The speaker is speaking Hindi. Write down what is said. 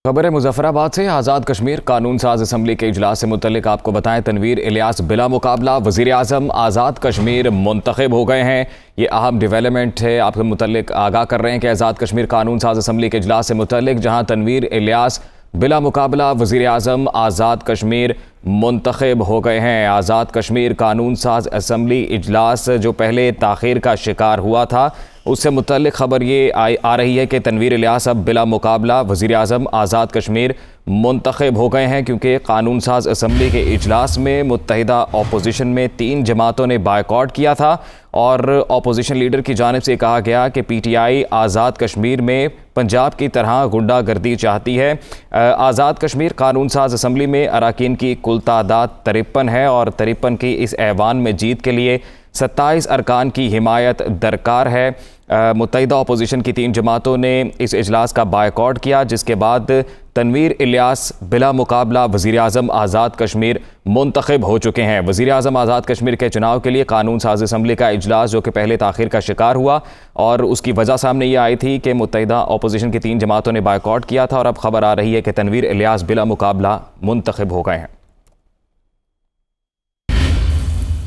खबर है मुजफ्फराबाद से। आज़ाद कश्मीर कानून साज असम्बली के इजलास से मुतल्लिक आपको बताएं, तनवीर इलियास बिला मुकाबला वज़ीर आज़म आज़ाद कश्मीर मुंतखब हो गए हैं। ये अहम डेवलपमेंट है, आपके मुतल्लिक आगाह कर रहे हैं कि आज़ाद कश्मीर कानून साज असम्बली के इजलास से मुतल्लिक जहाँ तनवीर इलियास बिला मुकाबला वज़ीर आज़म आज़ाद कश्मीर मुंतखब हो गए हैं। आज़ाद कश्मीर कानून साज असम्बली इजलास जो पहले ताख़ीर का शिकार हुआ था, उससे मुतल्लिक ख़बर ये आ रही है कि तनवीर इलियास अब बिला मुकाबला वज़ीर आज़म आज़ाद कश्मीर मुंतखब हो गए हैं, क्योंकि कानून साज असम्बली के इजलास में मुत्तहिदा अपोजिशन में 3 जमातों ने बायकॉट किया था और अपोजिशन लीडर की जानिब से कहा गया कि PTI आज़ाद कश्मीर में पंजाब की तरह गुंडागर्दी चाहती है। आज़ाद कश्मीर कानून साज असम्बली में अरकान की कुल तादाद 53 है और 53 की इस ऐवान में जीत के लिए 27 अरकान की हिमायत दरकार है। मुत्तहिदा अपोजिशन की 3 जमातों ने इस इजलास का बायकॉट किया, जिसके बाद तनवीर इलियास बिला मुकाबला वज़ीर आज़म आज़ाद कश्मीर मुंतखब हो चुके हैं। वज़ीर आज़म आज़ाद कश्मीर के चुनाव के लिए कानून साज असम्बली का इजलास जो कि पहले ताख़ीर का शिकार हुआ और उसकी वजह सामने ये आई थी कि मुत्तहिदा अपोजिशन की 3 जमातों ने बायकॉट किया था और अब खबर आ रही है कि तनवीर इलियास बिला मुकाबला मुंतखब हो गए हैं।